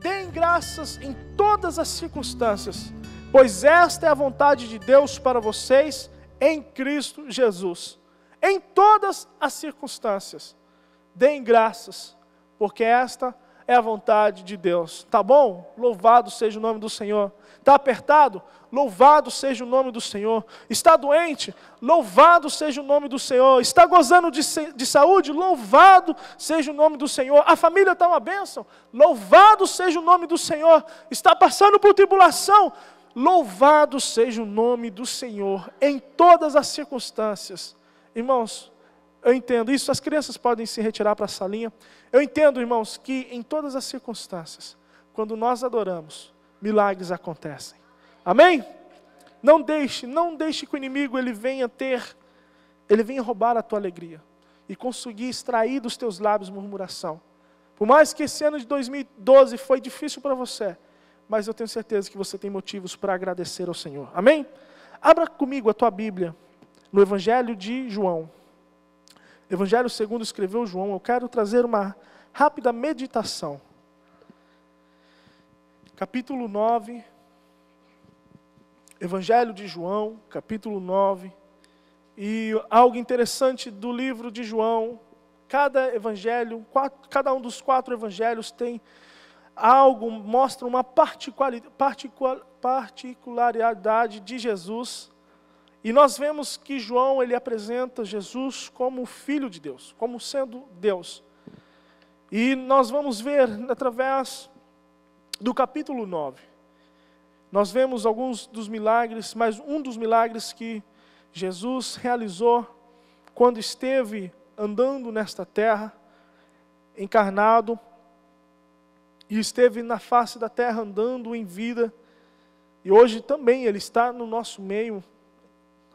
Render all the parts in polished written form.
Deem graças em todas as circunstâncias, pois esta é a vontade de Deus para vocês em Cristo Jesus. Em todas as circunstâncias, deem graças, porque esta é a vontade de Deus. Tá bom? Louvado seja o nome do Senhor. Está apertado? Louvado seja o nome do Senhor. Está doente? Louvado seja o nome do Senhor. Está gozando de saúde? Louvado seja o nome do Senhor. A família está uma bênção? Louvado seja o nome do Senhor. Está passando por tribulação? Louvado seja o nome do Senhor em todas as circunstâncias. Irmãos, eu entendo isso, as crianças podem se retirar para a salinha. Eu entendo, irmãos, que em todas as circunstâncias, quando nós adoramos, milagres acontecem. Amém? Não deixe que o inimigo ele venha roubar a tua alegria e conseguir extrair dos teus lábios murmuração. Por mais que esse ano de 2012 foi difícil para você, mas eu tenho certeza que você tem motivos para agradecer ao Senhor. Amém? Abra comigo a tua Bíblia no Evangelho de João. Evangelho segundo escreveu João. Eu quero trazer uma rápida meditação. Capítulo 9. Evangelho de João, capítulo 9. E algo interessante do livro de João, cada evangelho, cada um dos 4 evangelhos tem algo, mostra uma particularidade de Jesus. E nós vemos que João, ele apresenta Jesus como o Filho de Deus, como sendo Deus. E nós vamos ver, através do capítulo 9, nós vemos alguns dos milagres, mas um dos milagres que Jesus realizou quando esteve andando nesta terra, encarnado, e esteve na face da terra andando em vida, e hoje também Ele está no nosso meio,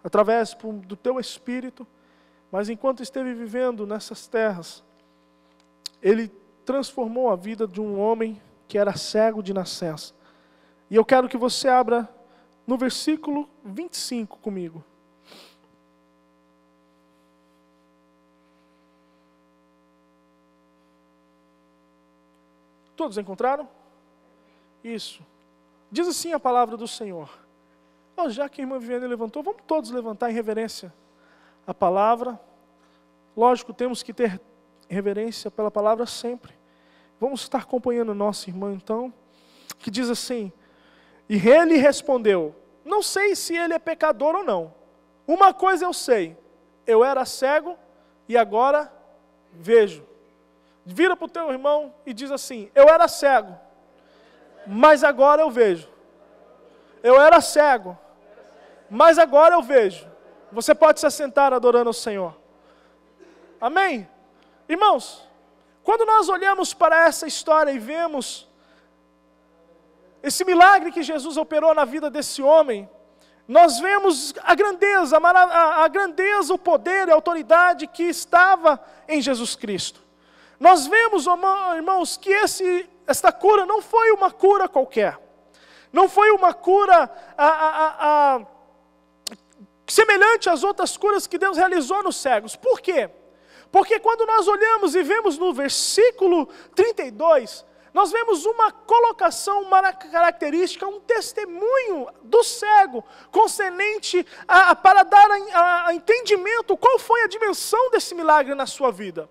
através do teu Espírito, mas enquanto esteve vivendo nessas terras, Ele transformou a vida de um homem que era cego de nascença. E eu quero que você abra no versículo 25 comigo. Todos encontraram? Isso. Diz assim a palavra do Senhor. Já que a irmã Viviane levantou, vamos todos levantar em reverência a palavra. Lógico, temos que ter reverência pela palavra sempre. Vamos estar acompanhando a nossa irmã então, que diz assim: e ele respondeu, não sei se ele é pecador ou não. Uma coisa eu sei, eu era cego e agora vejo. Vira para o teu irmão e diz assim: eu era cego, mas agora eu vejo. Eu era cego, mas agora eu vejo. Você pode se assentar adorando ao Senhor. Amém? Irmãos, quando nós olhamos para essa história e vemos esse milagre que Jesus operou na vida desse homem, nós vemos a grandeza, o poder e a autoridade que estava em Jesus Cristo. Nós vemos, irmãos, que esta cura não foi uma cura qualquer. Não foi uma cura semelhante às outras curas que Deus realizou nos cegos. Por quê? Porque quando nós olhamos e vemos no versículo 32, nós vemos uma colocação, uma característica, um testemunho do cego, concernente para dar a entendimento qual foi a dimensão desse milagre na sua vida.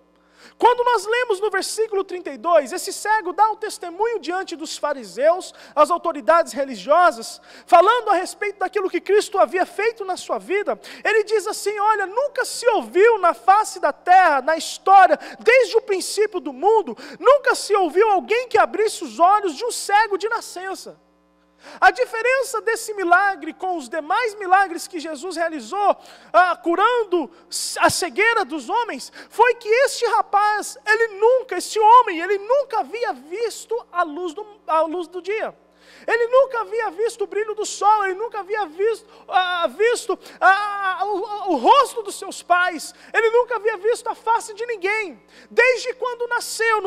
Quando nós lemos no versículo 32, esse cego dá um testemunho diante dos fariseus, as autoridades religiosas, falando a respeito daquilo que Cristo havia feito na sua vida. Ele diz assim: olha, nunca se ouviu na face da terra, na história, desde o princípio do mundo, nunca se ouviu alguém que abrisse os olhos de um cego de nascença. A diferença desse milagre com os demais milagres que Jesus realizou, curando a cegueira dos homens, foi que este rapaz, esse homem nunca havia visto a luz do dia. Ele nunca havia visto o brilho do sol, ele nunca havia visto o rosto dos seus pais, ele nunca havia visto a face de ninguém. Desde quando nasceu,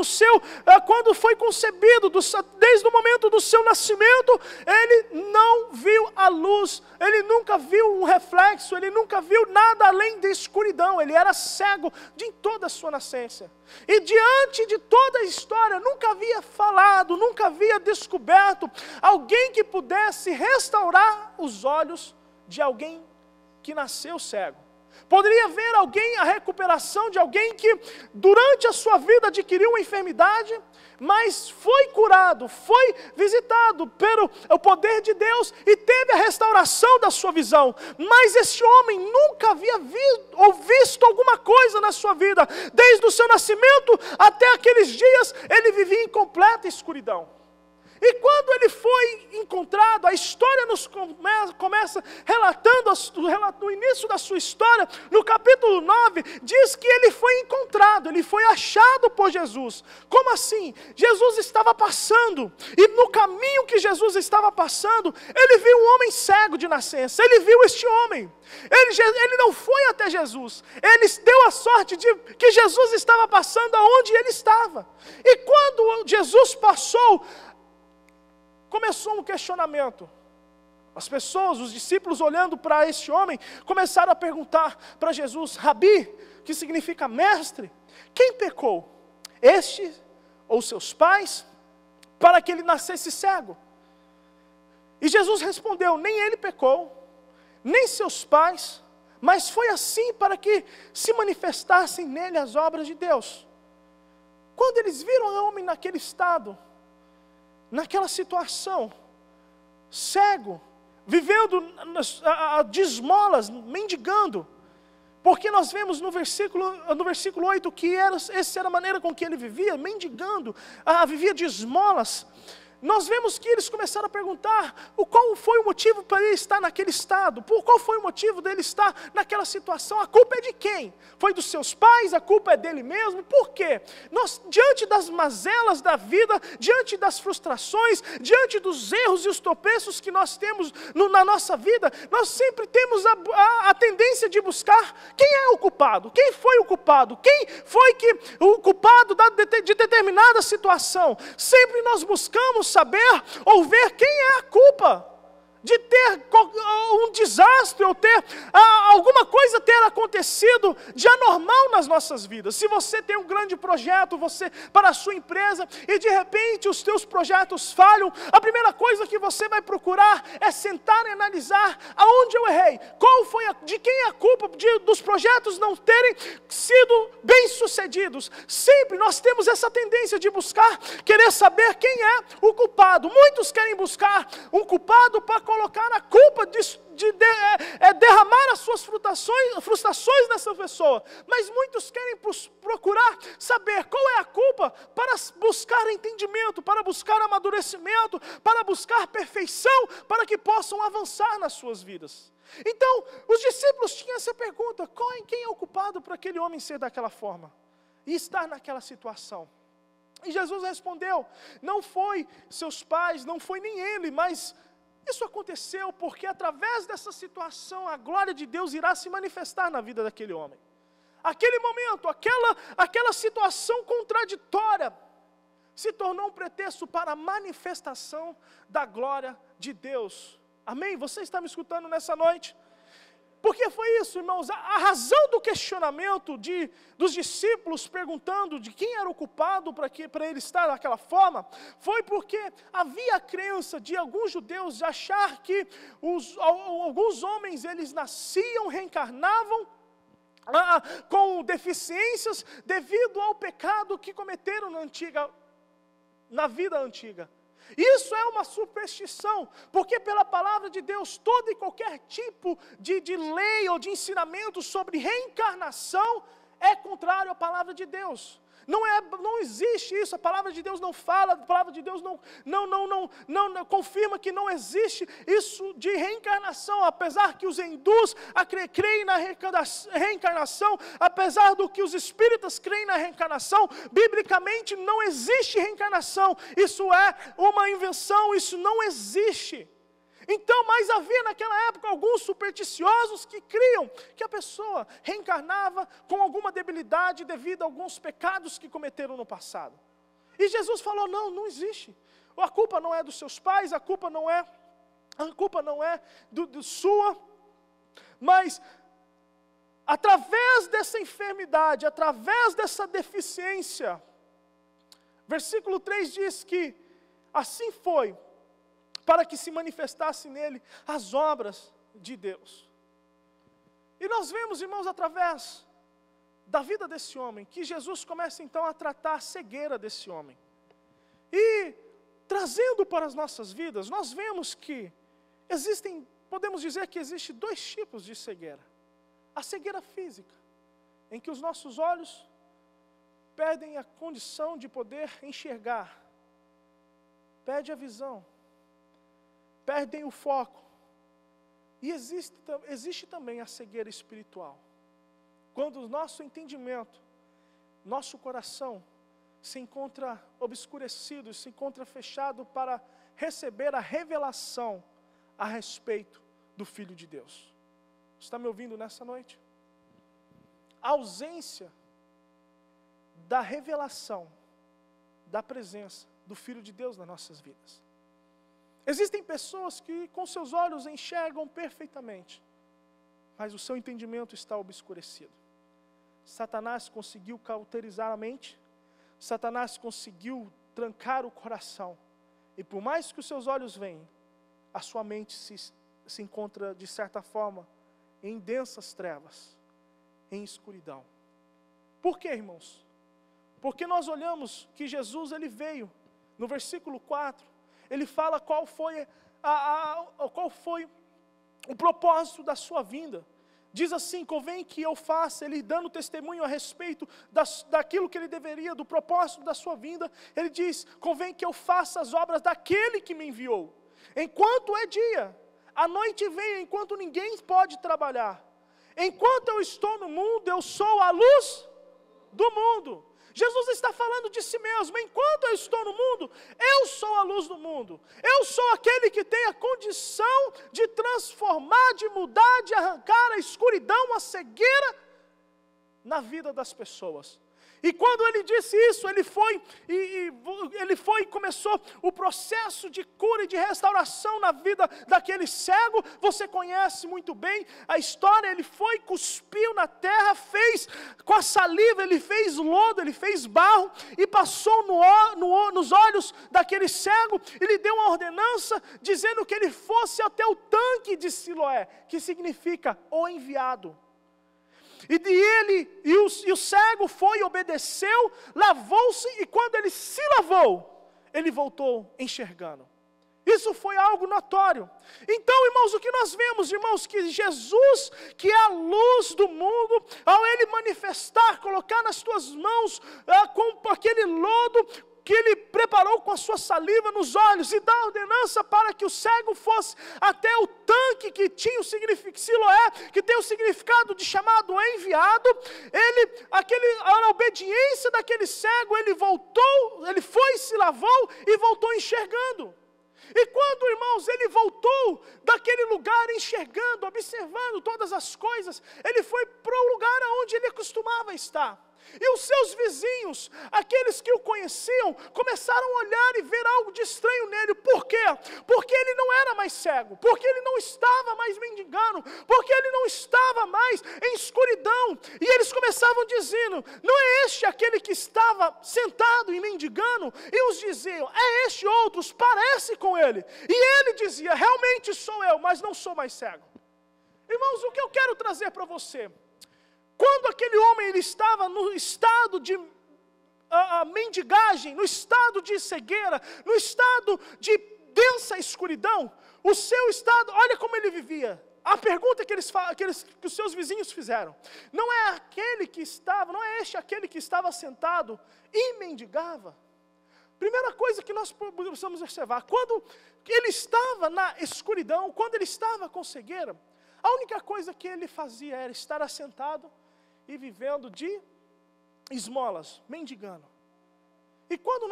quando foi concebido, desde o momento do seu nascimento, ele não viu a luz, ele nunca viu um reflexo, ele nunca viu nada além da escuridão, ele era cego de toda a sua nascença. E diante de toda a história, nunca havia falado, nunca havia descoberto alguém que pudesse restaurar os olhos de alguém que nasceu cego. Poderia haver a recuperação de alguém que durante a sua vida adquiriu uma enfermidade, mas foi curado, foi visitado pelo poder de Deus e teve a restauração da sua visão. Mas esse homem nunca havia visto alguma coisa na sua vida. Desde o seu nascimento até aqueles dias, ele vivia em completa escuridão. E quando ele foi encontrado, a história nos começa relatando no início da sua história, no capítulo 9, diz que ele foi encontrado, ele foi achado por Jesus. Como assim? Jesus estava passando, e no caminho que Jesus estava passando, ele viu um homem cego de nascença, ele viu este homem. Ele não foi até Jesus, ele deu a sorte de que Jesus estava passando aonde ele estava. E quando Jesus passou, começou um questionamento. As pessoas, os discípulos olhando para este homem, começaram a perguntar para Jesus: Rabi, que significa mestre, quem pecou? Este ou seus pais, para que ele nascesse cego? E Jesus respondeu: nem ele pecou, nem seus pais, mas foi assim para que se manifestassem nele as obras de Deus. Quando eles viram o homem naquele estado, naquela situação, cego, vivendo de esmolas, mendigando, porque nós vemos no versículo 8 que essa era a maneira com que ele vivia, mendigando, vivia de esmolas. Nós vemos que eles começaram a perguntar qual foi o motivo para ele estar naquele estado, qual foi o motivo dele estar naquela situação. A culpa é de quem? Foi dos seus pais? A culpa é dele mesmo? Por quê? Nós, diante das mazelas da vida, diante das frustrações, diante dos erros e os tropeços que nós temos na nossa vida, nós sempre temos a tendência de buscar quem é o culpado, quem foi o culpado, quem foi o culpado de determinada situação. Sempre nós buscamos saber ou ver quem é a culpa de ter um desastre ou ter alguma coisa ter acontecido de anormal nas nossas vidas. Se você tem um grande projeto para a sua empresa e de repente os teus projetos falham, a primeira coisa que você vai procurar é sentar e analisar aonde eu errei, de quem é a culpa dos projetos não terem sido bem sucedidos. Sempre nós temos essa tendência de buscar, querer saber quem é o culpado. Muitos querem buscar um culpado para colocar a culpa de derramar as suas frustrações nessa pessoa. Mas muitos querem procurar saber qual é a culpa para buscar entendimento, para buscar amadurecimento, para buscar perfeição, para que possam avançar nas suas vidas. Então, os discípulos tinham essa pergunta: quem é o culpado para aquele homem ser daquela forma e estar naquela situação? E Jesus respondeu: não foi seus pais, não foi nem ele, mas isso aconteceu porque através dessa situação a glória de Deus irá se manifestar na vida daquele homem. Aquele momento, aquela situação contraditória se tornou um pretexto para a manifestação da glória de Deus. Amém? Você está me escutando nessa noite? Por que foi isso, irmãos? A razão do questionamento dos discípulos perguntando de quem era o culpado para ele estar daquela forma, foi porque havia a crença de alguns judeus de achar que alguns homens, eles nasciam, reencarnavam com deficiências devido ao pecado que cometeram na vida antiga. Isso é uma superstição, porque pela palavra de Deus, todo e qualquer tipo de lei ou de ensinamento sobre reencarnação é contrário à palavra de Deus. Não existe isso, a palavra de Deus não fala, a palavra de Deus não confirma que não existe isso de reencarnação, apesar que os hindus creem na reencarnação, apesar do que os espíritas creem na reencarnação, biblicamente não existe reencarnação, isso é uma invenção, isso não existe. Então, mas havia naquela época alguns supersticiosos que criam que a pessoa reencarnava com alguma debilidade devido a alguns pecados que cometeram no passado. E Jesus falou: não existe. A culpa não é dos seus pais, a culpa não é sua, mas através dessa enfermidade, através dessa deficiência, versículo 3 diz que assim foi, para que se manifestasse nele as obras de Deus. E nós vemos, irmãos, através da vida desse homem, que Jesus começa então a tratar a cegueira desse homem. E trazendo para as nossas vidas, nós vemos que podemos dizer que existem dois tipos de cegueira. A cegueira física, em que os nossos olhos perdem a condição de poder enxergar, perde a visão, perdem o foco. E existe também a cegueira espiritual, quando o nosso entendimento, nosso coração se encontra obscurecido, se encontra fechado para receber a revelação a respeito do Filho de Deus. Está me ouvindo nessa noite? A ausência da revelação, da presença do Filho de Deus nas nossas vidas. Existem pessoas que com seus olhos enxergam perfeitamente, mas o seu entendimento está obscurecido. Satanás conseguiu cauterizar a mente, Satanás conseguiu trancar o coração, e por mais que os seus olhos veem, a sua mente se encontra de certa forma em densas trevas, em escuridão. Por quê, irmãos? Porque nós olhamos que Jesus ele veio, no versículo 4, ele fala qual foi o propósito da sua vinda. Diz assim, convém que eu faça, ele dando testemunho a respeito daquilo que ele deveria, do propósito da sua vinda, ele diz, convém que eu faça as obras daquele que me enviou. Enquanto é dia, a noite vem enquanto ninguém pode trabalhar. Enquanto eu estou no mundo, eu sou a luz do mundo. Jesus está falando de si mesmo. Enquanto eu estou no mundo, eu sou a luz do mundo. Eu sou aquele que tem a condição de transformar, de mudar, de arrancar a escuridão, a cegueira na vida das pessoas. E quando ele disse isso, ele foi e começou o processo de cura e de restauração na vida daquele cego. Você conhece muito bem a história. Ele foi, cuspiu na terra, fez com a saliva, ele fez lodo, ele fez barro e passou nos olhos daquele cego. Ele deu uma ordenança dizendo que ele fosse até o tanque de Siloé, que significa o enviado. E o cego foi, obedeceu, lavou-se, e quando ele se lavou, ele voltou enxergando. Isso foi algo notório. Então, irmãos, o que nós vemos, irmãos, que Jesus, que é a luz do mundo, ao ele manifestar, colocar nas tuas mãos com aquele lodo que ele preparou com a sua saliva nos olhos, e dá ordenança para que o cego fosse até o tanque que tinha o significado, Siloé, que tem o significado de chamado enviado. A obediência daquele cego, ele voltou, ele foi, se lavou e voltou enxergando. E quando, irmãos, ele voltou daquele lugar enxergando, observando todas as coisas, ele foi para o lugar onde ele costumava estar. E os seus vizinhos, aqueles que o conheciam, começaram a olhar e ver algo de estranho nele. Por quê? Porque ele não era mais cego, porque ele não estava mais mendigando, porque ele não estava mais em escuridão. E eles começavam dizendo, não é este aquele que estava sentado e mendigando? E uns diziam, é este outros, parece com ele. E ele dizia, realmente sou eu, mas não sou mais cego. Irmãos, o que eu quero trazer para você? Quando aquele homem ele estava no estado de mendigagem, no estado de cegueira, no estado de densa escuridão, o seu estado, olha como ele vivia. A pergunta que os seus vizinhos fizeram, não é este aquele que estava sentado e mendigava? Primeira coisa que nós precisamos observar, quando ele estava na escuridão, quando ele estava com cegueira, a única coisa que ele fazia era estar assentado e vivendo de esmolas, mendigando. E quando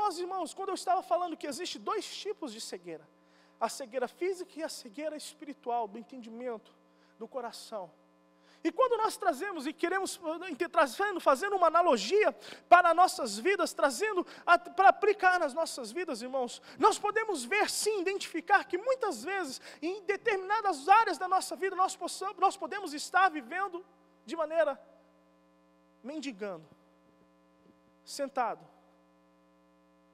eu estava falando que existe dois tipos de cegueira, a cegueira física e a cegueira espiritual, do entendimento, do coração. E quando nós trazemos e queremos, fazendo uma analogia para nossas vidas, para aplicar nas nossas vidas, irmãos, nós podemos ver sim, identificar que muitas vezes, em determinadas áreas da nossa vida, nós podemos estar vivendo de maneira mendigando, sentado.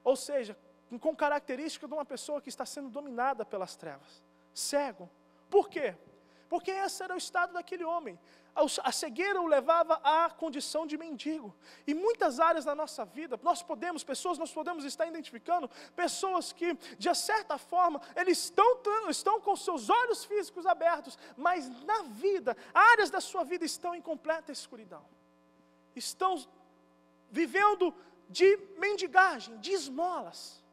Ou seja, com característica de uma pessoa que está sendo dominada pelas trevas. Cego. Por quê? Porque esse era o estado daquele homem. A cegueira o levava à condição de mendigo. E muitas áreas da nossa vida, nós podemos estar identificando pessoas que, de certa forma, eles estão com seus olhos físicos abertos, mas na vida, áreas da sua vida estão em completa escuridão. Estão vivendo de mendigagem, de esmolas.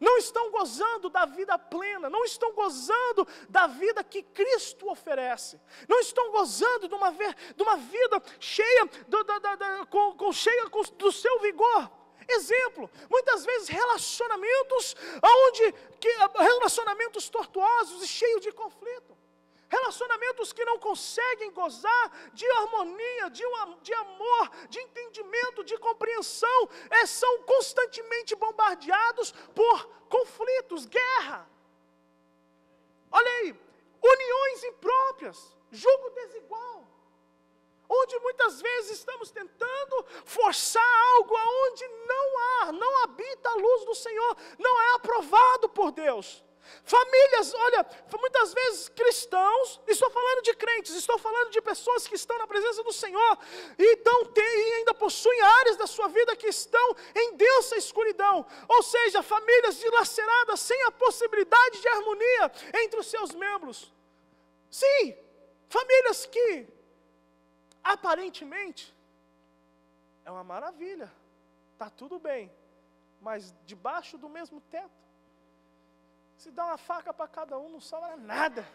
Não estão gozando da vida plena, não estão gozando da vida que Cristo oferece, não estão gozando de uma vida cheia do seu vigor. Exemplo, muitas vezes relacionamentos tortuosos e cheios de conflito. Relacionamentos que não conseguem gozar de harmonia, de amor, de entendimento, de compreensão, são constantemente bombardeados por conflitos, guerra. Olha aí, uniões impróprias, jugo desigual, onde muitas vezes estamos tentando forçar algo aonde não habita a luz do Senhor, não é aprovado por Deus. Famílias, olha, muitas vezes cristãos, estou falando de crentes, estou falando de pessoas que estão na presença do Senhor, e ainda possuem áreas da sua vida que estão em densa escuridão, ou seja, famílias dilaceradas, sem a possibilidade de harmonia entre os seus membros. Sim, famílias que, aparentemente, é uma maravilha, está tudo bem, mas debaixo do mesmo teto, se dá uma faca para cada um, não sobra nada.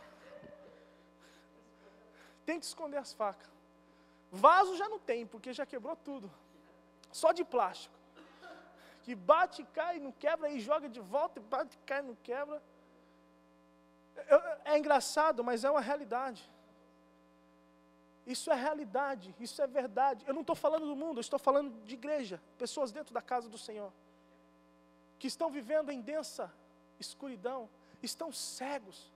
Tem que esconder as facas. Vaso já não tem, porque já quebrou tudo. Só de plástico. Que bate, cai, não quebra, e joga de volta, e bate, cai, não quebra. É engraçado, mas é uma realidade. Isso é realidade, isso é verdade. Eu não estou falando do mundo, eu estou falando de igreja. Pessoas dentro da casa do Senhor. Que estão vivendo em densa escuridão, estão cegos,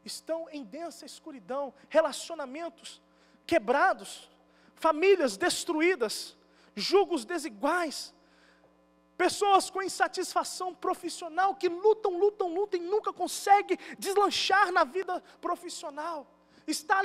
estão em densa escuridão, relacionamentos quebrados, famílias destruídas, julgos desiguais, pessoas com insatisfação profissional que lutam e nunca conseguem deslanchar na vida profissional, está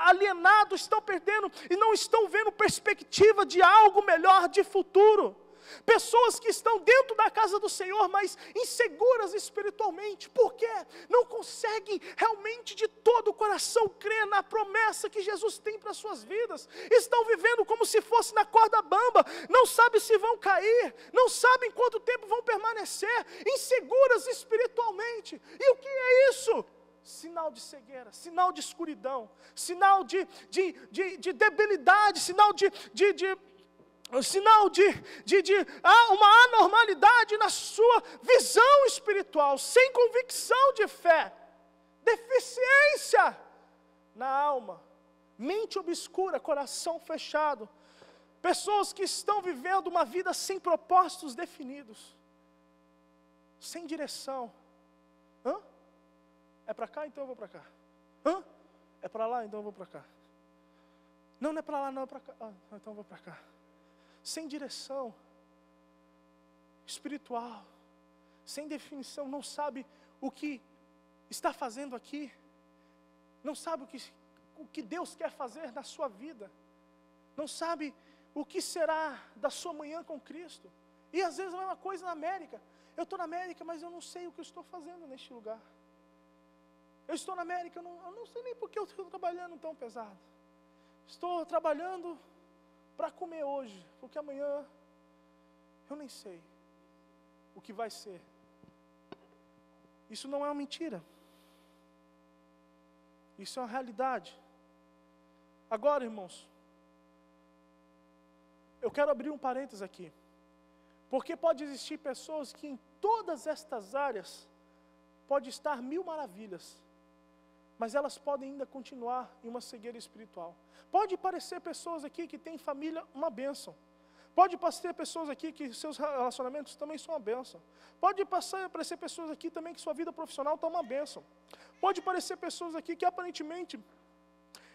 alienado, estão perdendo e não estão vendo perspectiva de algo melhor de futuro. Pessoas que estão dentro da casa do Senhor, mas inseguras espiritualmente. Por quê? Não conseguem realmente de todo o coração crer na promessa que Jesus tem para as suas vidas. Estão vivendo como se fosse na corda bamba. Não sabem se vão cair. Não sabem quanto tempo vão permanecer. Inseguras espiritualmente. E o que é isso? Sinal de cegueira, sinal de escuridão, sinal de debilidade, sinal de uma anormalidade na sua visão espiritual, sem convicção de fé, deficiência na alma, mente obscura, coração fechado, pessoas que estão vivendo uma vida sem propósitos definidos, sem direção. É para cá, então eu vou para cá. É para lá, então eu vou para cá. Não é para lá, não é para cá. Então eu vou para cá. Sem direção espiritual, sem definição, não sabe o que está fazendo aqui, não sabe o que Deus quer fazer na sua vida, não sabe o que será da sua manhã com Cristo. E às vezes é a mesma coisa na América. Eu estou na América, mas eu não sei o que eu estou fazendo neste lugar. Eu estou na América, eu não sei nem por que eu estou trabalhando tão pesado. Estou trabalhando para comer hoje, porque amanhã eu nem sei o que vai ser. Isso não é uma mentira. Isso é uma realidade. Agora, irmãos, eu quero abrir um parênteses aqui. Porque pode existir pessoas que em todas estas áreas pode estar mil maravilhas, mas elas podem ainda continuar em uma cegueira espiritual. Pode parecer pessoas aqui que têm família uma bênção. Pode parecer pessoas aqui que seus relacionamentos também são uma bênção. Pode parecer pessoas aqui também que sua vida profissional está uma bênção. Pode parecer pessoas aqui que aparentemente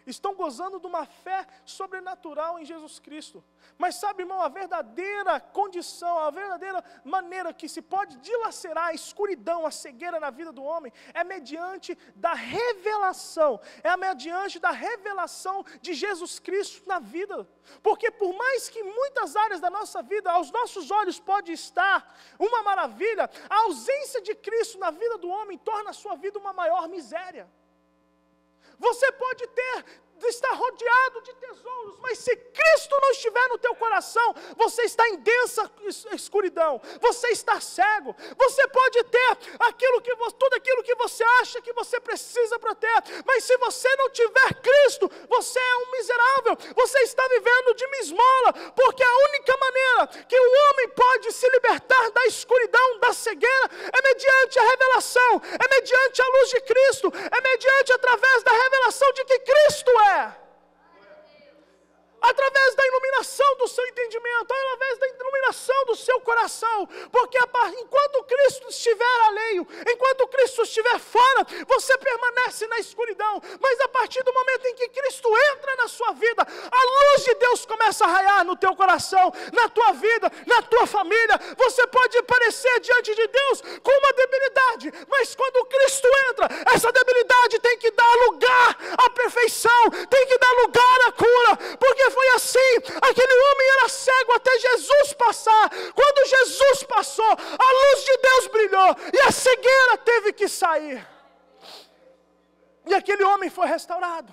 estão gozando de uma fé sobrenatural em Jesus Cristo. Mas sabe, irmão, a verdadeira condição, a verdadeira maneira que se pode dilacerar a escuridão, a cegueira na vida do homem, é mediante da revelação, mediante da revelação de Jesus Cristo na vida. Porque por mais que muitas áreas da nossa vida, aos nossos olhos pode estar uma maravilha, a ausência de Cristo na vida do homem torna a sua vida uma maior miséria. Você pode estar rodeado de tesouros, mas se Cristo não estiver no teu coração, você está em densa escuridão, você está cego. Você pode ter tudo aquilo que você acha que você precisa para ter, mas se você não tiver Cristo, você é um miserável, você está vivendo de esmola, porque a única maneira que o homem pode se libertar da escuridão, da cegueira, é mediante a revelação, é mediante a luz de Cristo, é mediante através da revelação de que Cristo é. Através da iluminação do seu entendimento, através da iluminação do seu coração, porque enquanto Cristo estiver alheio, enquanto Cristo estiver fora, você permanece na escuridão, mas a partir do momento em que Cristo entra na sua vida, a luz de Deus começa a raiar no teu coração, na tua vida, na tua família. Você pode parecer diante de Deus com uma debilidade, mas quando Cristo entra, essa debilidade tem que dar lugar à perfeição, tem que dar lugar à cura, porque foi assim, aquele homem era cego até Jesus passar. Quando Jesus passou, a luz de Deus brilhou e a cegueira teve que sair. E aquele homem foi restaurado.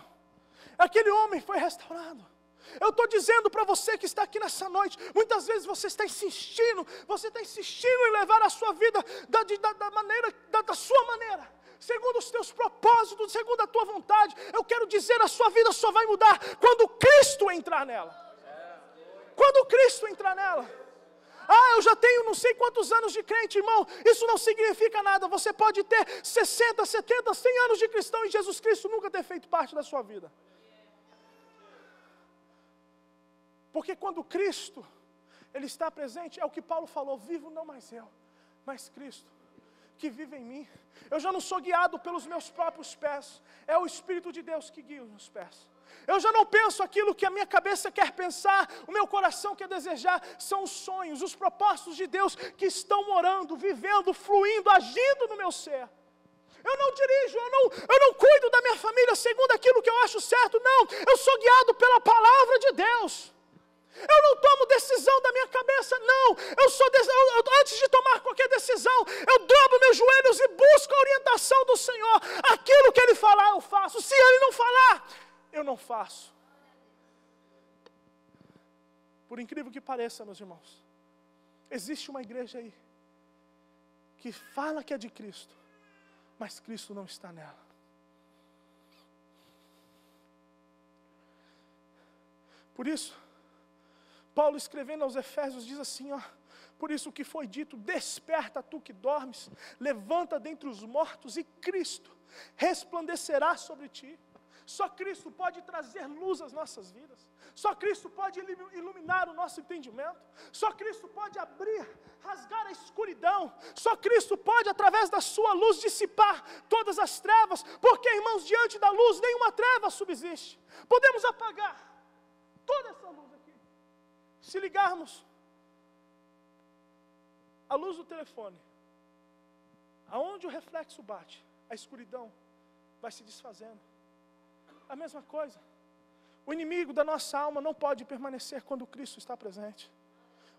Aquele homem foi restaurado. Eu estou dizendo para você que está aqui nessa noite, muitas vezes você está insistindo em levar a sua vida da sua maneira, segundo os teus propósitos, segundo a tua vontade. Eu quero dizer, a sua vida só vai mudar quando Cristo entrar nela. Quando Cristo entrar nela. Eu já tenho não sei quantos anos de crente, irmão. Isso não significa nada. Você pode ter 60, 70, 100 anos de cristão e Jesus Cristo nunca ter feito parte da sua vida. Porque quando Cristo, Ele está presente, é o que Paulo falou: vivo não mais eu, mas Cristo que vive em mim. Eu já não sou guiado pelos meus próprios pés, é o Espírito de Deus que guia os meus pés. Eu já não penso aquilo que a minha cabeça quer pensar, o meu coração quer desejar. São os sonhos, os propósitos de Deus que estão morando, vivendo, fluindo, agindo no meu ser. Eu não dirijo, eu não cuido da minha família segundo aquilo que eu acho certo, não. Eu sou guiado pela palavra de Deus. Eu não tomo decisão da minha cabeça, não. Antes de tomar qualquer decisão, eu dobro meus joelhos e busco a orientação do Senhor. Aquilo que Ele falar, eu faço. Se Ele não falar, eu não faço. Por incrível que pareça, meus irmãos, existe uma igreja aí que fala que é de Cristo, mas Cristo não está nela. Por isso, Paulo, escrevendo aos Efésios, diz assim, por isso que foi dito: desperta tu que dormes, levanta dentre os mortos e Cristo resplandecerá sobre ti. Só Cristo pode trazer luz às nossas vidas. Só Cristo pode iluminar o nosso entendimento. Só Cristo pode rasgar a escuridão. Só Cristo pode, através da sua luz, dissipar todas as trevas. Porque, irmãos, diante da luz, nenhuma treva subsiste. Podemos apagar toda essa luz aqui. Se ligarmos a luz do telefone, aonde o reflexo bate, a escuridão vai se desfazendo. A mesma coisa, o inimigo da nossa alma não pode permanecer quando Cristo está presente.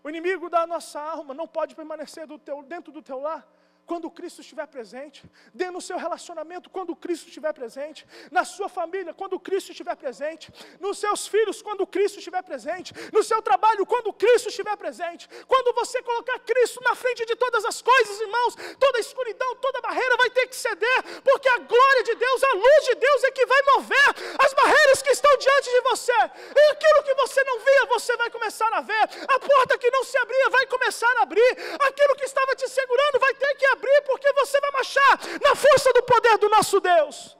O inimigo da nossa alma não pode permanecer dentro do teu lar quando Cristo estiver presente, dentro do seu relacionamento, quando Cristo estiver presente, na sua família, quando Cristo estiver presente, nos seus filhos, quando Cristo estiver presente, no seu trabalho, quando Cristo estiver presente. Quando você colocar Cristo na frente de todas as coisas, irmãos, toda escuridão, toda barreira vai ter que ceder, porque a glória de Deus, a luz de Deus é que vai mover as barreiras que estão diante de você, e aquilo que você não via, você vai começar a ver, a porta que não se abria vai começar a abrir, aquilo que estava te segurando vai ter que abrir, porque você vai marchar na força do poder do nosso Deus.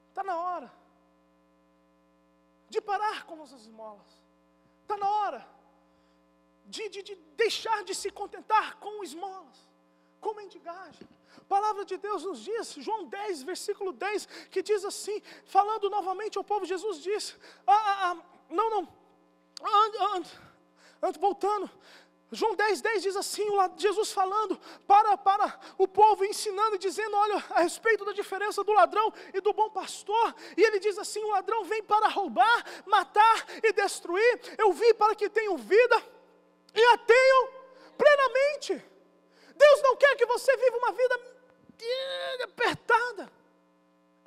Está na hora de parar com as esmolas. Está na hora de deixar de se contentar com esmolas, com mendigagem. A palavra de Deus nos diz, João 10, versículo 10, que diz assim, falando novamente ao povo, Jesus diz, voltando, João 10, 10 diz assim, Jesus falando para o povo, ensinando e dizendo, olha, a respeito da diferença do ladrão e do bom pastor, e ele diz assim, o ladrão vem para roubar, matar e destruir, eu vim para que tenham vida, e a tenham plenamente. Deus não quer que você viva uma vida apertada,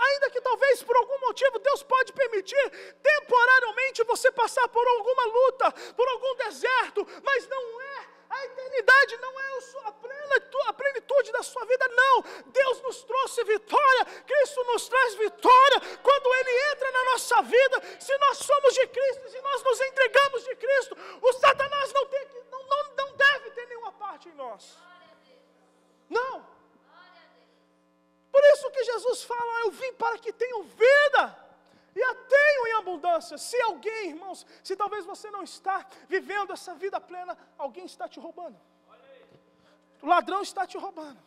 ainda que talvez por algum motivo Deus pode permitir temporariamente você passar por alguma luta, por algum deserto, mas não é, a eternidade não é a plenitude da sua vida, não. Deus nos trouxe vitória, Cristo nos traz vitória, quando Ele entra na nossa vida, se nós somos de Cristo, se nós nos entregamos de Cristo, o Satanás não deve ter nenhuma parte em nós, não. Por isso que Jesus fala, eu vim para que tenham vida, e a tenham em abundância. Se alguém, irmãos, se talvez você não está vivendo essa vida plena, alguém está te roubando. O ladrão está te roubando.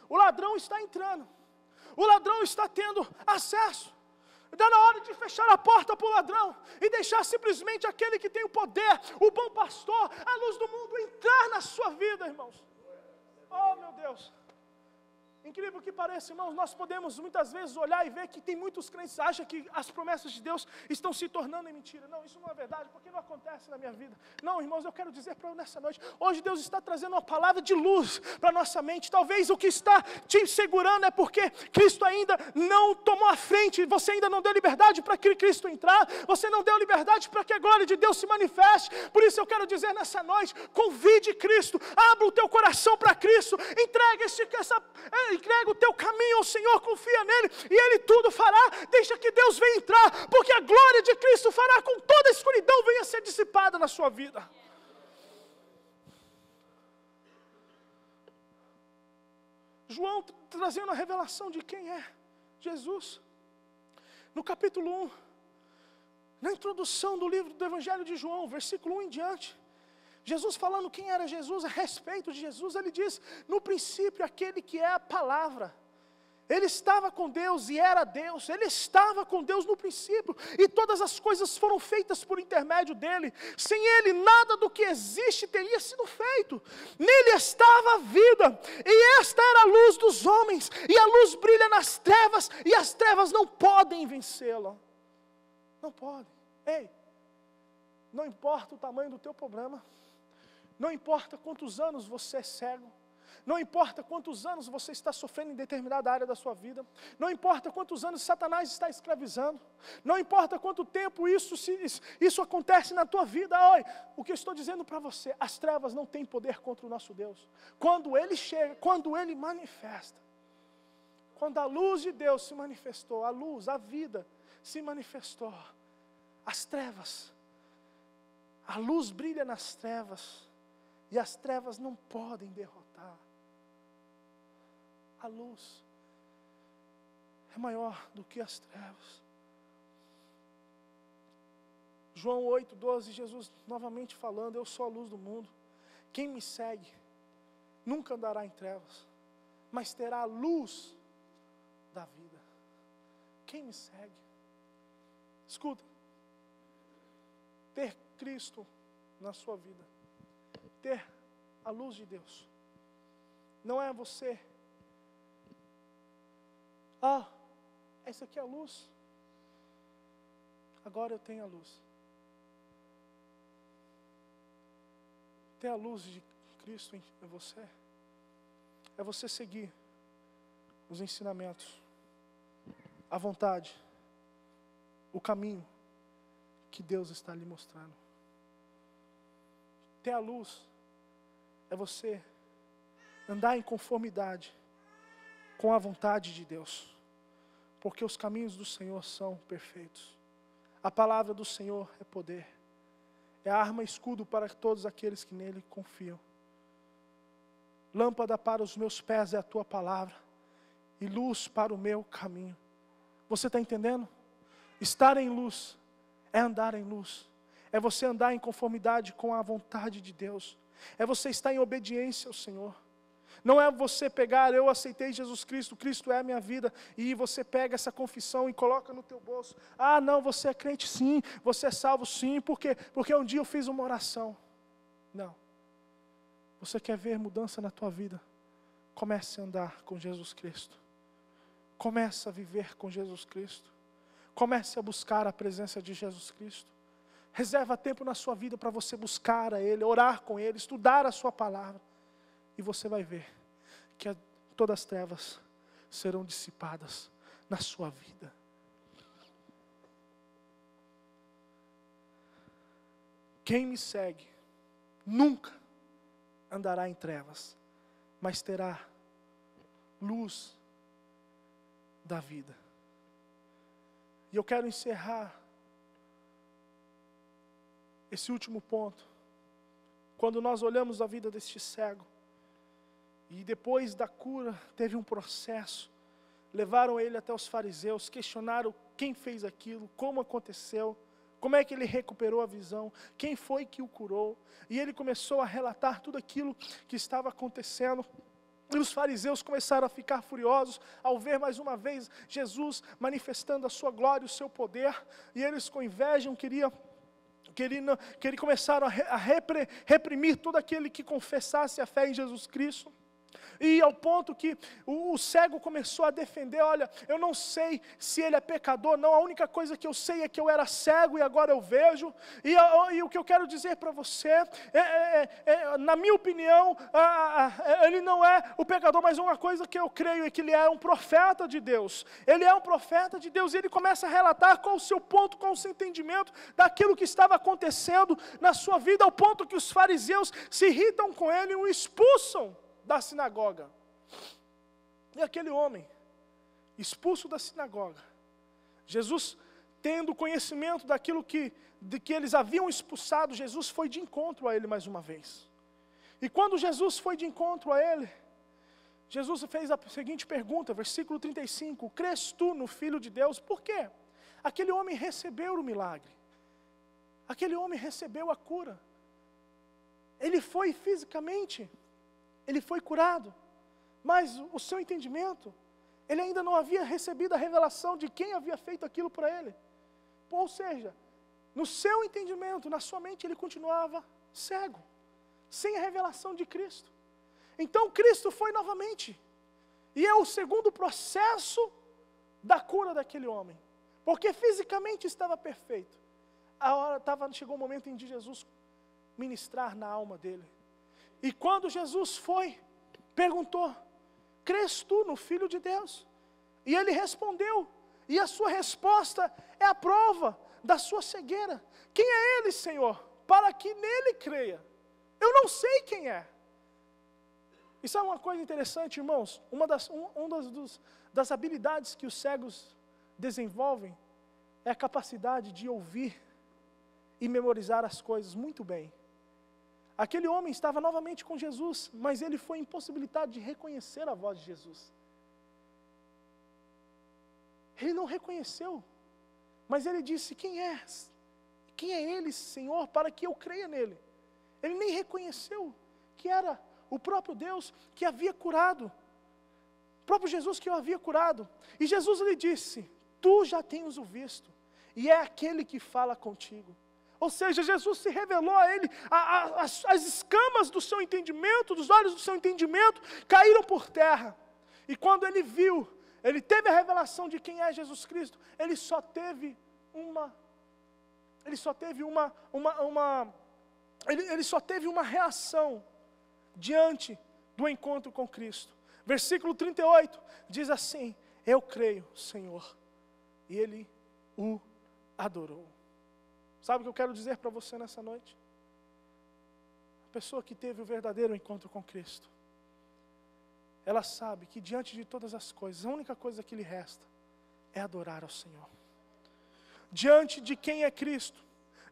O ladrão está entrando. O ladrão está tendo acesso. Está na hora de fechar a porta para o ladrão e deixar simplesmente aquele que tem o poder, o bom pastor, a luz do mundo, entrar na sua vida, irmãos. Oh, meu Deus. Incrível que pareça, irmãos, nós podemos muitas vezes olhar e ver que tem muitos crentes que acham que as promessas de Deus estão se tornando em mentira. Não, isso não é verdade, porque não acontece na minha vida. Não, irmãos, eu quero dizer para nessa noite, hoje Deus está trazendo uma palavra de luz para a nossa mente. Talvez o que está te segurando é porque Cristo ainda não tomou a frente, você ainda não deu liberdade para que Cristo entrar, você não deu liberdade para que a glória de Deus se manifeste. Por isso eu quero dizer nessa noite, convide Cristo, abra o teu coração para Cristo, entregue entrega o teu caminho ao Senhor, confia nele, e Ele tudo fará. Deixa que Deus venha entrar, porque a glória de Cristo fará com toda a escuridão venha ser dissipada na sua vida. João trazendo a revelação de quem é Jesus. No capítulo 1, na introdução do livro do Evangelho de João, versículo 1 em diante, Jesus falando quem era Jesus, a respeito de Jesus, ele diz, no princípio aquele que é a palavra, ele estava com Deus e era Deus, ele estava com Deus no princípio, e todas as coisas foram feitas por intermédio dele, sem ele nada do que existe teria sido feito, nele estava a vida, e esta era a luz dos homens, e a luz brilha nas trevas, e as trevas não podem vencê-la, não podem. Ei, não importa o tamanho do teu problema, não importa quantos anos você é cego, não importa quantos anos você está sofrendo em determinada área da sua vida, não importa quantos anos Satanás está escravizando, não importa quanto tempo isso acontece na tua vida, olha, o que eu estou dizendo para você, as trevas não têm poder contra o nosso Deus. Quando Ele chega, quando Ele manifesta, quando a luz de Deus se manifestou, a luz, a vida se manifestou, as trevas, a luz brilha nas trevas, e as trevas não podem derrotar. A luz é maior do que as trevas. João 8:12, Jesus novamente falando, eu sou a luz do mundo. Quem me segue nunca andará em trevas, mas terá a luz da vida. Quem me segue? Escuta, ter Cristo na sua vida, ter a luz de Deus, não é você, essa aqui é a luz, agora eu tenho a luz. Ter a luz de Cristo em você, é você seguir os ensinamentos, a vontade, o caminho que Deus está lhe mostrando. Ter a luz é você andar em conformidade com a vontade de Deus, porque os caminhos do Senhor são perfeitos. A palavra do Senhor é poder, é arma e escudo para todos aqueles que nele confiam. Lâmpada para os meus pés é a tua palavra, e luz para o meu caminho. Você está entendendo? Estar em luz é andar em luz, é você andar em conformidade com a vontade de Deus, é você estar em obediência ao Senhor. Não é você pegar, eu aceitei Jesus Cristo, Cristo é a minha vida, e você pega essa confissão e coloca no teu bolso. Ah, não, você é crente sim, você é salvo sim, porque um dia eu fiz uma oração. Não. Você quer ver mudança na tua vida? Comece a andar com Jesus Cristo. Comece a viver com Jesus Cristo. Comece a buscar a presença de Jesus Cristo. Reserva tempo na sua vida para você buscar a Ele, orar com Ele, estudar a sua palavra. E você vai ver que todas as trevas serão dissipadas na sua vida. Quem me segue nunca andará em trevas, mas terá luz da vida. E eu quero encerrar esse último ponto. Quando nós olhamos a vida deste cego, e depois da cura teve um processo, levaram ele até os fariseus, questionaram quem fez aquilo, como aconteceu, como é que ele recuperou a visão, quem foi que o curou, e ele começou a relatar tudo aquilo que estava acontecendo. E os fariseus começaram a ficar furiosos ao ver mais uma vez Jesus manifestando a sua glória, o seu poder, e eles com inveja queriam começaram a reprimir todo aquele que confessasse a fé em Jesus Cristo. E ao ponto que o cego começou a defender, olha, eu não sei se ele é pecador, não, a única coisa que eu sei é que eu era cego e agora eu vejo. E o que eu quero dizer para você, na minha opinião, ele não é o pecador, mas uma coisa que eu creio é que ele é um profeta de Deus. Ele é um profeta de Deus e ele começa a relatar qual o seu ponto, qual o seu entendimento daquilo que estava acontecendo na sua vida, ao ponto que os fariseus se irritam com ele e o expulsam da sinagoga. E aquele homem, expulso da sinagoga, Jesus, tendo conhecimento daquilo de que eles haviam expulsado, Jesus foi de encontro a ele mais uma vez. E quando Jesus foi de encontro a ele, Jesus fez a seguinte pergunta, versículo 35, crês tu no Filho de Deus? Por quê? Aquele homem recebeu o milagre, aquele homem recebeu a cura, ele foi fisicamente, ele foi curado, mas o seu entendimento, ele ainda não havia recebido a revelação de quem havia feito aquilo para ele. Ou seja, no seu entendimento, na sua mente, ele continuava cego, sem a revelação de Cristo. Então Cristo foi novamente, e é o segundo processo da cura daquele homem, porque fisicamente estava perfeito. Chegou o momento em que Jesus ministrar na alma dele. E quando Jesus foi, perguntou, crês tu no Filho de Deus? E ele respondeu, e a sua resposta é a prova da sua cegueira. Quem é ele, Senhor, para que nele creia? Eu não sei quem é. E sabe uma coisa interessante, irmãos? Uma das habilidades que os cegos desenvolvem é a capacidade de ouvir e memorizar as coisas muito bem. Aquele homem estava novamente com Jesus, mas ele foi impossibilitado de reconhecer a voz de Jesus. Ele não reconheceu, mas ele disse, quem é? Quem é ele, Senhor, para que eu creia nele? Ele nem reconheceu que era o próprio Deus que havia curado, o próprio Jesus que o havia curado. E Jesus lhe disse, tu já tens o visto, e é aquele que fala contigo. Ou seja, Jesus se revelou a ele, as escamas do seu entendimento, dos olhos do seu entendimento, caíram por terra. E quando ele viu, ele teve a revelação de quem é Jesus Cristo, ele só teve uma reação diante do encontro com Cristo. Versículo 38 diz assim, eu creio, Senhor. E ele o adorou. Sabe o que eu quero dizer para você nessa noite? A pessoa que teve o verdadeiro encontro com Cristo, ela sabe que diante de todas as coisas, a única coisa que lhe resta é adorar ao Senhor. Diante de quem é Cristo,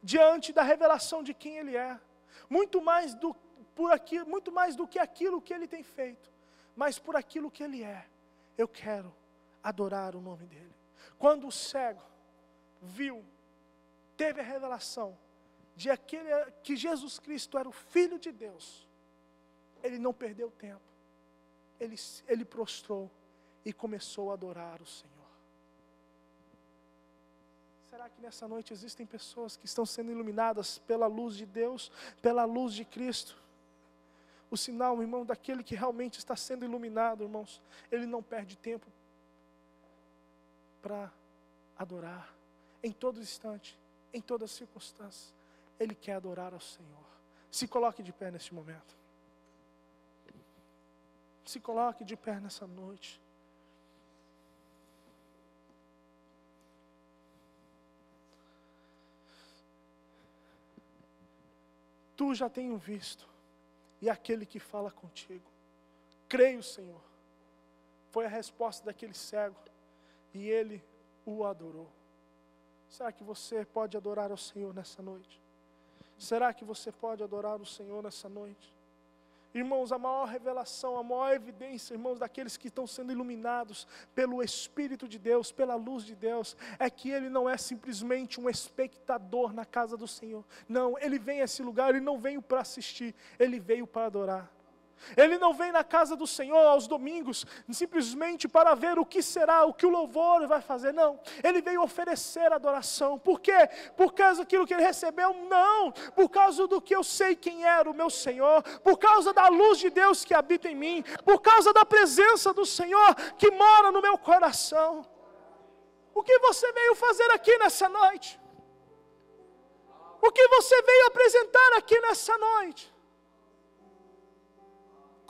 diante da revelação de quem Ele é, muito mais do que aquilo que Ele tem feito, mas por aquilo que Ele é, eu quero adorar o nome dEle. Quando o cego viu, teve a revelação de que Jesus Cristo era o Filho de Deus, ele não perdeu tempo. ele prostrou e começou a adorar o Senhor. Será que nessa noite existem pessoas que estão sendo iluminadas pela luz de Deus, pela luz de Cristo? O sinal, irmão, daquele que realmente está sendo iluminado, irmãos, ele não perde tempo para adorar. Em todo instante, em toda circunstância, ele quer adorar ao Senhor. Se coloque de pé neste momento. Se coloque de pé nessa noite. Tu já tenho visto, e aquele que fala contigo. Creio, Senhor. Foi a resposta daquele cego, e ele o adorou. Será que você pode adorar ao Senhor nessa noite? Será que você pode adorar o Senhor nessa noite? Irmãos, a maior revelação, a maior evidência, irmãos, daqueles que estão sendo iluminados pelo Espírito de Deus, pela luz de Deus, é que ele não é simplesmente um espectador na casa do Senhor. Não, ele vem a esse lugar, ele não veio para assistir, ele veio para adorar. Ele não vem na casa do Senhor aos domingos, simplesmente para ver o que será, o que o louvor vai fazer, não. Ele veio oferecer adoração. Por quê? Por causa daquilo que ele recebeu? Não. Por causa do que eu sei quem era o meu Senhor, por causa da luz de Deus que habita em mim, por causa da presença do Senhor que mora no meu coração. O que você veio fazer aqui nessa noite? O que você veio apresentar aqui nessa noite?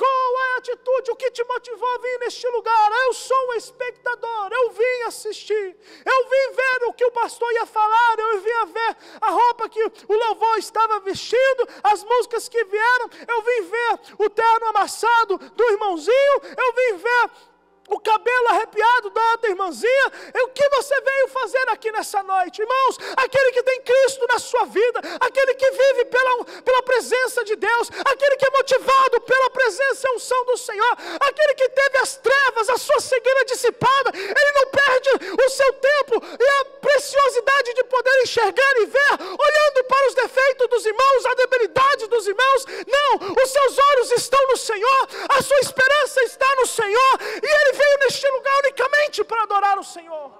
Qual é a atitude, o que te motivou a vir neste lugar? Eu sou um espectador, eu vim assistir, eu vim ver o que o pastor ia falar, eu vim ver a roupa que o louvor estava vestindo, as músicas que vieram, eu vim ver o terno amassado do irmãozinho, eu vim ver o cabelo arrepiado da outra irmãzinha. O que você veio fazer aqui nessa noite? Irmãos, aquele que tem Cristo na sua vida, aquele que vive pela presença de Deus, aquele que é motivado pela presença e unção do Senhor, aquele que teve as trevas, a sua cegueira dissipada, ele não perde o seu tempo e a preciosidade de poder enxergar e ver, olhando para os defeitos dos irmãos, a debilidade dos irmãos. Não, os seus olhos estão no Senhor, a sua esperança está no Senhor, e ele veio neste lugar unicamente para adorar o Senhor.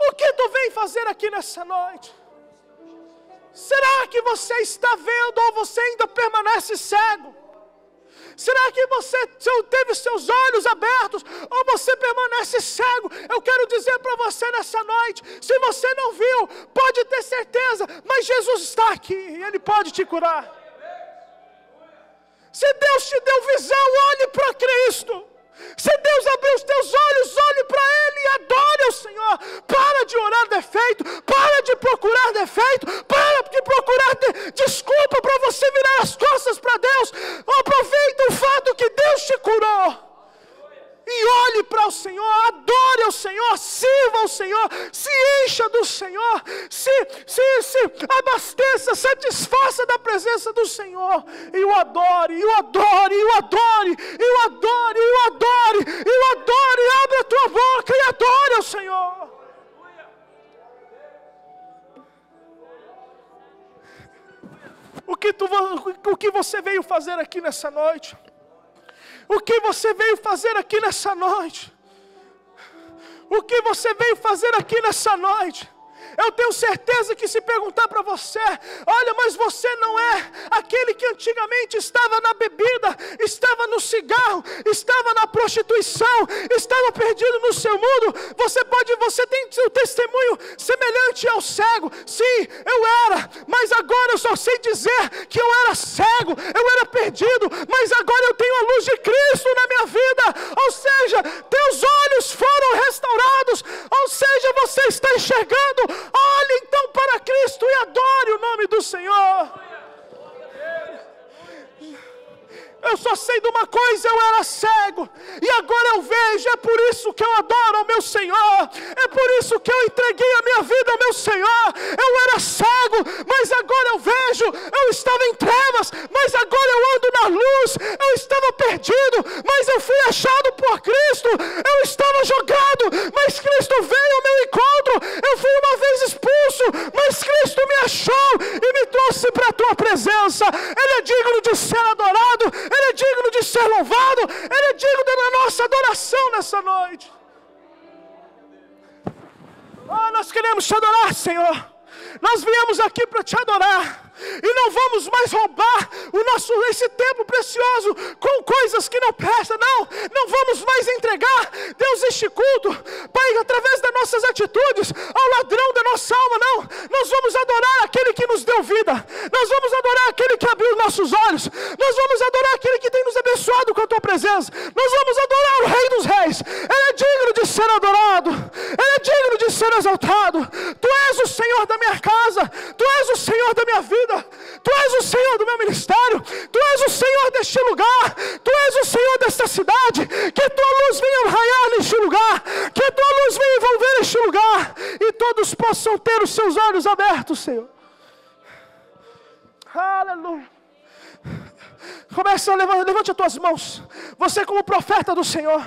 O que tu vem fazer aqui nessa noite? Será que você está vendo ou você ainda permanece cego? Será que você teve seus olhos abertos ou você permanece cego? Eu quero dizer para você nessa noite, se você não viu, pode ter certeza, mas Jesus está aqui e Ele pode te curar. Se Deus te deu visão, olhe para Cristo. Se Deus abriu os teus olhos, olhe para Ele e adore ao Senhor. Para de orar defeito, para de procurar defeito, para de procurar desculpa para você virar as costas para Deus. Aproveita o fato que Deus te curou e olhe para o Senhor, adore ao Senhor, sirva ao Senhor, se encha do Senhor, se abasteça, satisfaça da presença do Senhor, e o adore, e o adore, e o adore, e o adore, e o adore, e o adore, abre a tua boca e adore ao Senhor. O que você veio fazer aqui nessa noite? O que você veio fazer aqui nessa noite? O que você veio fazer aqui nessa noite? Eu tenho certeza que se perguntar para você, olha, mas você não é aquele que antigamente estava na bebida, estava no cigarro, estava na prostituição, estava perdido no seu mundo. Você tem um testemunho semelhante ao cego. Sim, eu era, mas agora eu só sei dizer que eu era cego, eu era perdido, mas agora eu tenho a luz de Cristo na minha vida. Ou seja, teus olhos foram restaurados, ou seja, você está enxergando. Olhe então para Cristo e adore o nome do Senhor. Eu só sei de uma coisa, eu era cego e agora eu vejo. É por isso que eu adoro ao meu Senhor, é por isso que eu entreguei a minha vida ao meu Senhor. Eu era cego, mas agora eu vejo. Eu estava em trevas, mas agora eu ando na luz. Eu estava perdido, mas eu fui achado por Cristo. Eu estava jogado, mas Cristo veio ao meu encontro. Eu fui uma vez expulso, mas Cristo me achou e me trouxe para a tua presença. presença. Ele é digno de ser adorado, Ele é digno de ser louvado, Ele é digno da nossa adoração nessa noite. Oh, nós queremos te adorar, Senhor. Nós viemos aqui para te adorar. E não vamos mais roubar esse tempo precioso com coisas que não prestam. Não vamos mais entregar, Deus, este culto, Pai, através das nossas atitudes, ao ladrão da nossa alma. Não, nós vamos adorar aquele que nos deu vida. Nós vamos adorar aquele que abriu nossos olhos. Nós vamos adorar aquele que tem nos abençoado com a tua presença. Nós vamos adorar o Rei dos Reis. Ele é digno de ser adorado, Ele é digno de ser exaltado. Tu és o Senhor da minha casa, Tu és o Senhor da minha vida, Tu és o Senhor do meu ministério, Tu és o Senhor deste lugar, Tu és o Senhor desta cidade. Que tua luz venha raiar neste lugar, que tua luz venha envolver este lugar, e todos possam ter os seus olhos abertos, Senhor. Aleluia. Levante as tuas mãos, você como profeta do Senhor,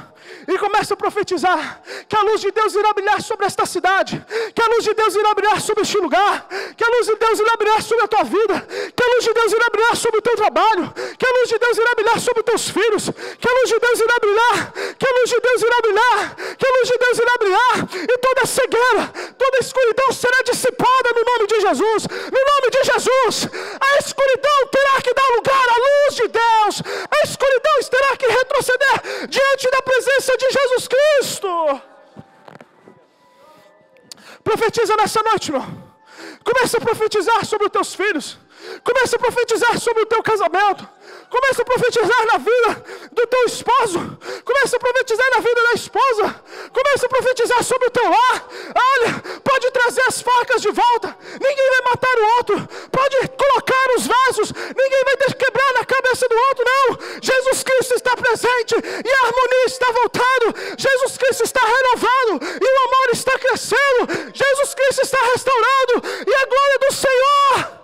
e comece a profetizar que a luz de Deus irá brilhar sobre esta cidade, que a luz de Deus irá brilhar sobre este lugar, que a luz de Deus irá brilhar sobre a tua vida, que a luz de Deus irá brilhar sobre o teu trabalho, que a luz de Deus irá brilhar sobre os teus filhos, que a luz de Deus irá brilhar, que a luz de Deus irá brilhar, que a luz de Deus irá brilhar, e toda cegueira, toda escuridão será dissipada no nome de Jesus. No nome de Jesus, a escuridão terá que dar lugar à luz de Deus, a escuridão terá que retroceder diante da presença de Jesus Cristo. Profetiza nessa noite, irmão. Comece a profetizar sobre os teus filhos. Comece a profetizar sobre o teu casamento. Comece a profetizar na vida do teu esposo. Comece a profetizar na vida da esposa. Comece a profetizar sobre o teu lar. Olha, pode trazer as facas de volta, ninguém vai matar o outro. Pode colocar os vasos, ninguém vai quebrar na cabeça do outro. Não, Jesus Cristo está presente e a harmonia está voltando. Jesus Cristo está renovando e o amor está crescendo. Jesus Cristo está restaurando e a glória do Senhor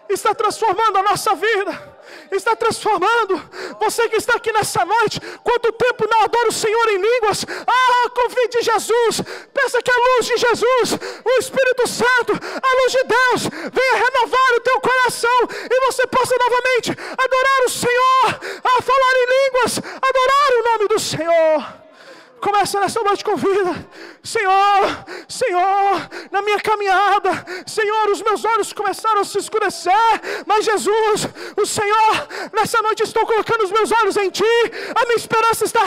está transformando a nossa vida, está transformando. Você que está aqui nessa noite, quanto tempo não adora o Senhor em línguas? Convide Jesus, peça que a luz de Jesus, o Espírito Santo, a luz de Deus venha renovar o teu coração e você possa novamente adorar o Senhor, a falar em línguas, adorar o nome do Senhor. Começa nessa noite com vida. Senhor, na minha caminhada, Senhor, os meus olhos começaram a se escurecer, mas Jesus, o Senhor, nessa noite estou colocando os meus olhos em Ti, a minha esperança está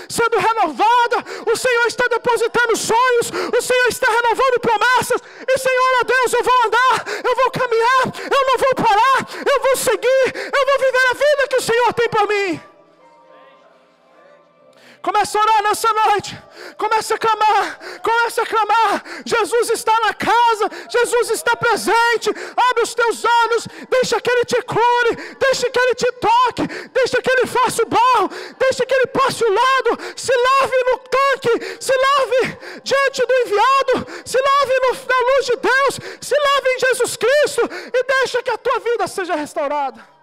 sendo renovada, o Senhor está depositando sonhos, o Senhor está renovando promessas, e Senhor, ó Deus, eu vou andar, eu vou caminhar, eu não vou parar, eu vou seguir, eu vou viver a vida que o Senhor tem para mim. Comece a orar nessa noite, comece a clamar, Jesus está na casa, Jesus está presente. Abre os teus olhos, deixa que Ele te cure, deixa que Ele te toque, deixa que Ele faça o barro, deixa que Ele passe o lado, se lave no tanque, se lave diante do enviado, se lave na luz de Deus, se lave em Jesus Cristo, e deixa que a tua vida seja restaurada.